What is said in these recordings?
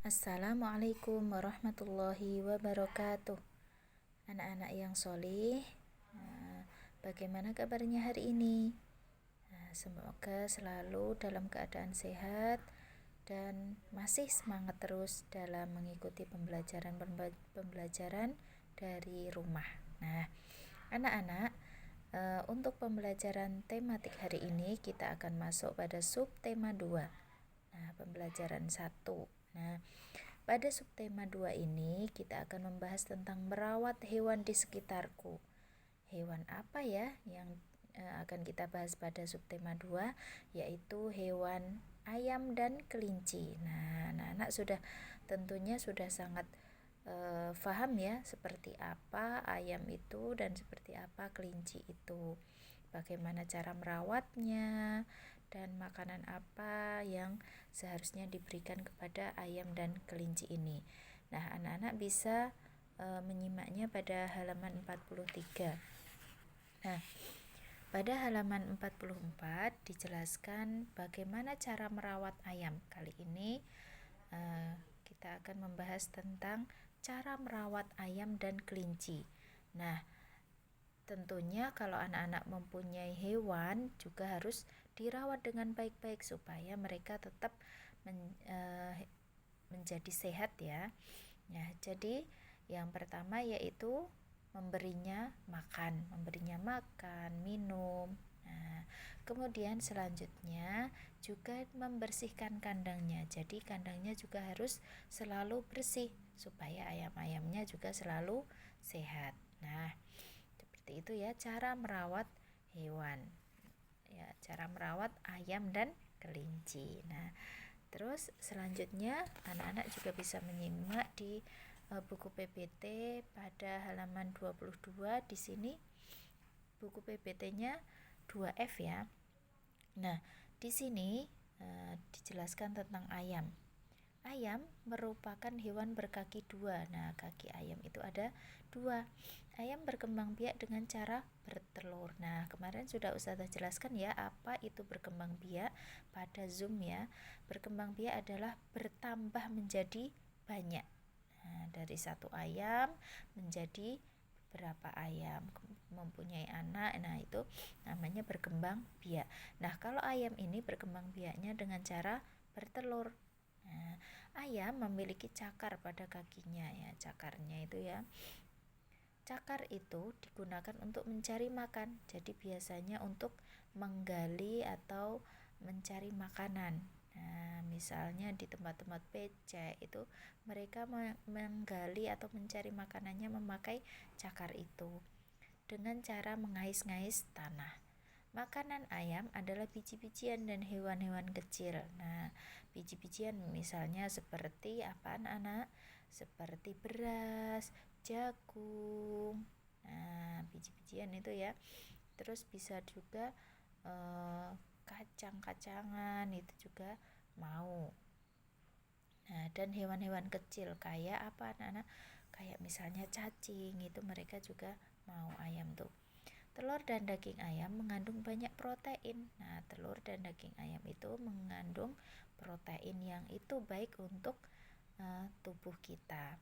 Assalamualaikum warahmatullahi wabarakatuh. Anak-anak yang solih, bagaimana kabarnya hari ini? Semoga selalu dalam keadaan sehat dan masih semangat terus dalam mengikuti pembelajaran dari rumah. Nah, anak-anak, untuk pembelajaran tematik hari ini kita akan masuk pada subtema 2. Nah, pembelajaran 1. Nah, pada subtema 2 ini kita akan membahas tentang merawat hewan di sekitarku. Hewan apa ya yang akan kita bahas pada subtema 2, yaitu hewan ayam dan kelinci. Nah, anak-anak tentunya sudah sangat paham ya seperti apa ayam itu dan seperti apa kelinci itu. Bagaimana cara merawatnya dan makanan apa yang seharusnya diberikan kepada ayam dan kelinci ini. Nah, anak-anak bisa menyimaknya pada halaman 43. Nah, pada halaman 44 dijelaskan bagaimana cara merawat ayam. Kali ini kita akan membahas tentang cara merawat ayam dan kelinci. Nah, tentunya kalau anak-anak mempunyai hewan juga harus dirawat dengan baik-baik supaya mereka tetap menjadi sehat ya. Nah, jadi yang pertama yaitu memberinya makan, minum. Nah, kemudian selanjutnya juga membersihkan kandangnya. Jadi kandangnya juga harus selalu bersih supaya ayam-ayamnya juga selalu sehat. Nah, seperti itu ya cara merawat hewan. Ya, cara merawat ayam dan kelinci. Nah, terus selanjutnya anak-anak juga bisa menyimak di buku PPT pada halaman 22. Di sini buku PPT-nya 2F ya. Nah, di sini dijelaskan tentang ayam. Ayam merupakan hewan berkaki 2. Nah, kaki ayam itu ada 2. Ayam berkembang biak dengan cara bertelur. Nah, kemarin sudah Ustazah jelaskan ya apa itu berkembang biak pada Zoom ya. Berkembang biak adalah bertambah menjadi banyak. Nah, dari satu ayam menjadi beberapa ayam, mempunyai anak. Nah, itu namanya berkembang biak. Nah, kalau ayam ini berkembang biaknya dengan cara bertelur. Nah, ayam memiliki cakar pada kakinya ya, cakarnya itu ya. Cakar itu digunakan untuk mencari makan. Jadi biasanya untuk menggali atau mencari makanan. Nah, misalnya di tempat-tempat becek itu mereka menggali atau mencari makanannya memakai cakar itu dengan cara mengais-ngais tanah. Makanan ayam adalah biji-bijian dan hewan-hewan kecil. Nah, biji-bijian misalnya seperti apa anak-anak? Seperti beras, jagung. Nah, biji-bijian itu ya. Terus bisa juga kacang-kacangan itu juga mau. Nah, dan hewan-hewan kecil kayak apa anak-anak? Kayak misalnya cacing itu mereka juga mau ayam tuh. Telur dan daging ayam mengandung banyak protein. Nah, telur dan daging ayam itu mengandung protein yang itu baik untuk tubuh kita.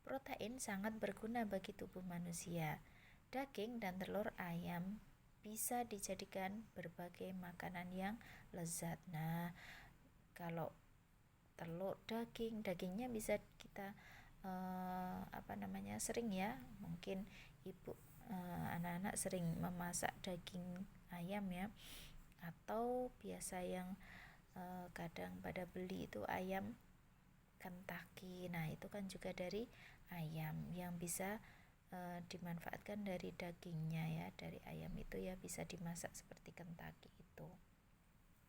Protein sangat berguna bagi tubuh manusia. Daging dan telur ayam bisa dijadikan berbagai makanan yang lezat. Nah, kalau telur, dagingnya bisa kita sering ya, mungkin ibu anak-anak sering memasak daging ayam ya, atau biasa yang kadang pada beli itu ayam Kentucky. Nah, itu kan juga dari ayam yang bisa dimanfaatkan dari dagingnya ya, dari ayam itu ya bisa dimasak seperti Kentucky itu.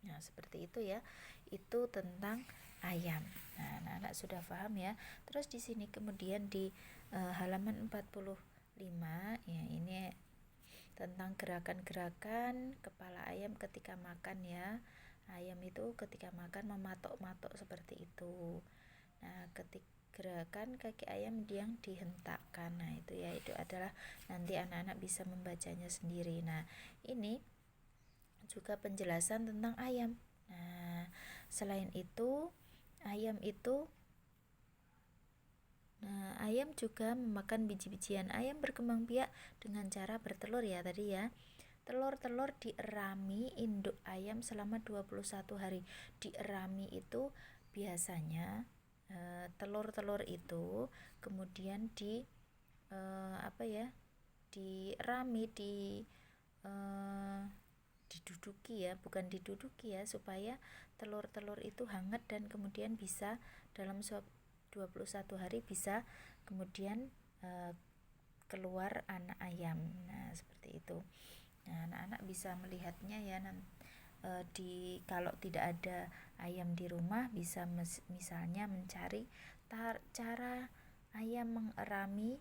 Nah, seperti itu ya. Itu tentang ayam. Nah, anak-anak sudah paham ya. Terus di sini kemudian di halaman 45 ya, ini tentang gerakan-gerakan kepala ayam ketika makan ya. Ayam itu ketika makan mematok-matok seperti itu. Nah, gerakan kaki ayam yang dihentakkan. Nah, itu ya, itu adalah nanti anak-anak bisa membacanya sendiri. Nah, ini juga penjelasan tentang ayam. Nah, selain itu ayam itu Nah, ayam juga memakan biji-bijian. Ayam berkembang biak dengan cara bertelur ya tadi ya. Telur-telur dierami induk ayam selama 21 hari. Dierami itu biasanya telur-telur itu kemudian dirami diduduki ya, bukan diduduki ya, supaya telur-telur itu hangat dan kemudian bisa dalam 21 hari bisa kemudian keluar anak ayam. Nah, seperti itu. Nah, anak-anak bisa melihatnya ya kalau tidak ada ayam di rumah bisa misalnya mencari cara ayam mengerami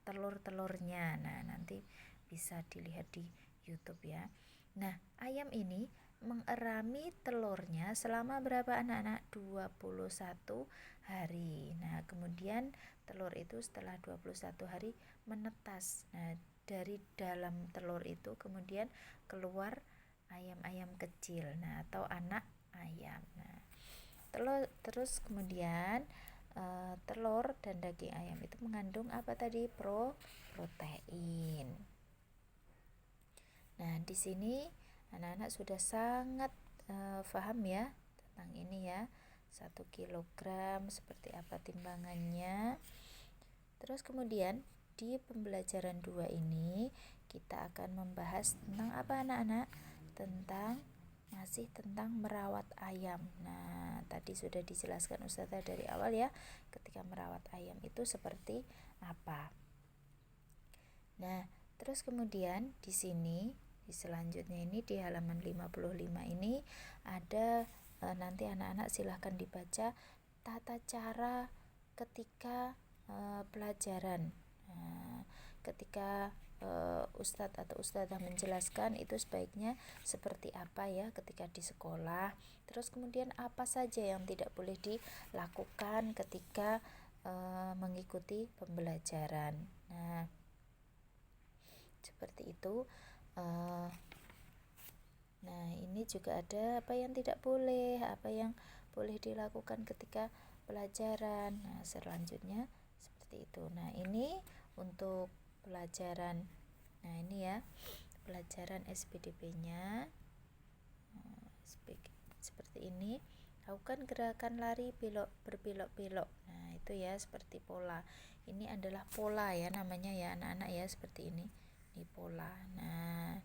telur-telurnya. Nah, nanti bisa dilihat di YouTube ya. Nah, ayam ini mengerami telurnya selama berapa anak-anak? 21 hari. Nah, kemudian telur itu setelah 21 hari menetas. Nah, dari dalam telur itu kemudian keluar ayam-ayam kecil, nah atau anak ayam. Nah, terus kemudian telur dan daging ayam itu mengandung apa tadi? Protein. Nah, di sini anak-anak sudah sangat paham ya tentang ini ya. 1 kilogram seperti apa timbangannya. Terus kemudian di pembelajaran 2 ini kita akan membahas tentang apa anak-anak? Masih tentang merawat ayam. Nah, tadi sudah dijelaskan Ustazah dari awal ya, ketika merawat ayam itu seperti apa. Nah, terus kemudian di sini di selanjutnya ini di halaman 55 ini ada nanti anak-anak silahkan dibaca tata cara ketika pelajaran. Ketika Ustadz atau Ustadzah menjelaskan itu sebaiknya seperti apa ya ketika di sekolah. Terus kemudian apa saja yang tidak boleh dilakukan ketika mengikuti pembelajaran. Nah, seperti itu. Nah, ini juga ada apa yang tidak boleh, apa yang boleh dilakukan ketika pelajaran. Nah, selanjutnya seperti itu. Nah, ini untuk pelajaran. Nah, ini ya pelajaran SPDP-nya. Seperti ini. Lakukan gerakan lari berbelok-belok. Nah, itu ya seperti pola. Ini adalah pola ya namanya ya anak-anak ya, seperti ini. Ini pola. Nah,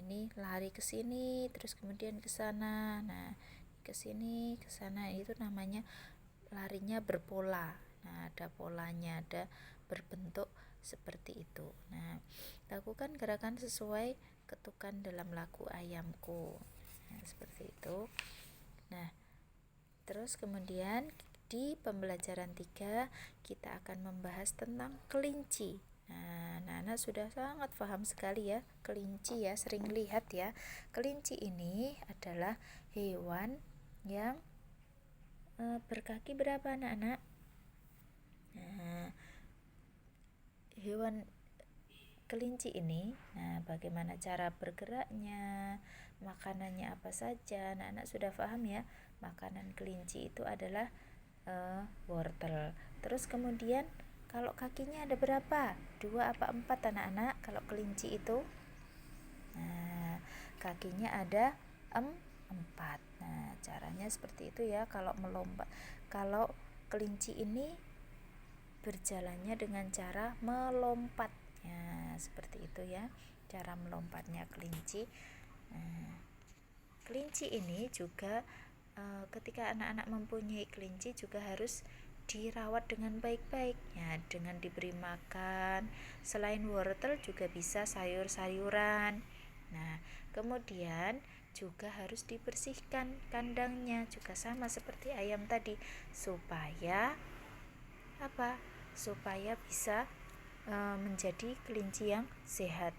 ini lari ke sini terus kemudian ke sana. Nah, ke sini ke sana, itu namanya larinya berpola. Nah, ada polanya, ada berbentuk seperti itu. Nah, lakukan gerakan sesuai ketukan dalam lagu ayamku. Nah, seperti itu. Nah, terus kemudian di pembelajaran 3 kita akan membahas tentang kelinci. Nah, anak-anak sudah sangat paham sekali ya kelinci ya, sering lihat ya. Kelinci ini adalah hewan yang berkaki berapa anak-anak? Nah, hewan kelinci ini, nah bagaimana cara bergeraknya, makanannya apa saja. Anak-anak sudah paham ya, makanan kelinci itu adalah wortel. Terus kemudian kalau kakinya ada berapa? 2 apa 4 anak-anak kalau kelinci itu? Nah, kakinya ada 4. Nah, caranya seperti itu ya kalau melompat. Kalau kelinci ini berjalannya dengan cara melompat. Ya, seperti itu ya cara melompatnya kelinci. Nah, kelinci ini juga ketika anak-anak mempunyai kelinci juga harus dirawat dengan baik-baik ya, dengan diberi makan. Selain wortel juga bisa sayur-sayuran. Nah, kemudian juga harus dibersihkan kandangnya juga sama seperti ayam tadi supaya apa? Supaya bisa menjadi kelinci yang sehat.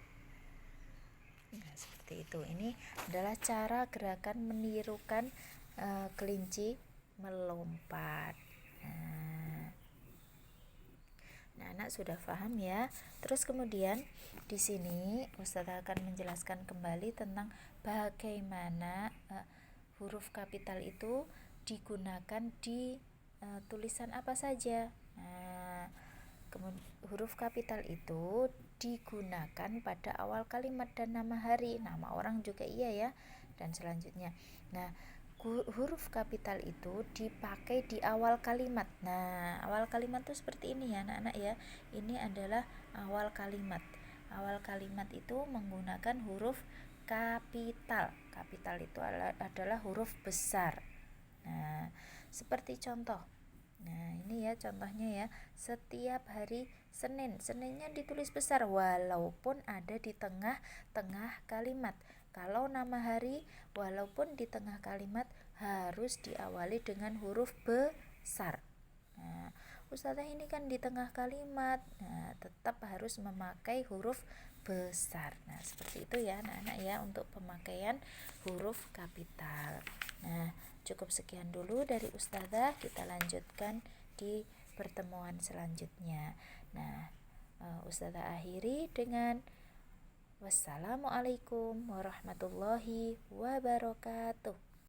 Nah, seperti itu. Ini adalah cara gerakan menirukan kelinci melompat. Nah, anak sudah paham ya. Terus kemudian di sini Ustazah akan menjelaskan kembali tentang bagaimana huruf kapital itu digunakan di tulisan apa saja. Nah, huruf kapital itu digunakan pada awal kalimat dan nama hari, nama orang juga iya ya, dan selanjutnya. Nah, huruf kapital itu dipakai di awal kalimat. Nah, awal kalimat itu seperti ini ya anak-anak ya. Ini adalah awal kalimat. Awal kalimat itu menggunakan huruf kapital. Kapital itu adalah huruf besar. Nah, seperti contoh. Nah, ini ya contohnya ya. Setiap hari Senin, Seninnya ditulis besar walaupun ada di tengah-tengah kalimat. Kalau nama hari walaupun di tengah kalimat harus diawali dengan huruf besar. Nah, Ustazah ini kan di tengah kalimat. Nah, tetap harus memakai huruf besar. Nah, seperti itu ya anak-anak ya untuk pemakaian huruf kapital. Nah, cukup sekian dulu dari Ustazah, kita lanjutkan di pertemuan selanjutnya. Nah, Ustazah akhiri dengan wassalamualaikum warahmatullahi wabarakatuh.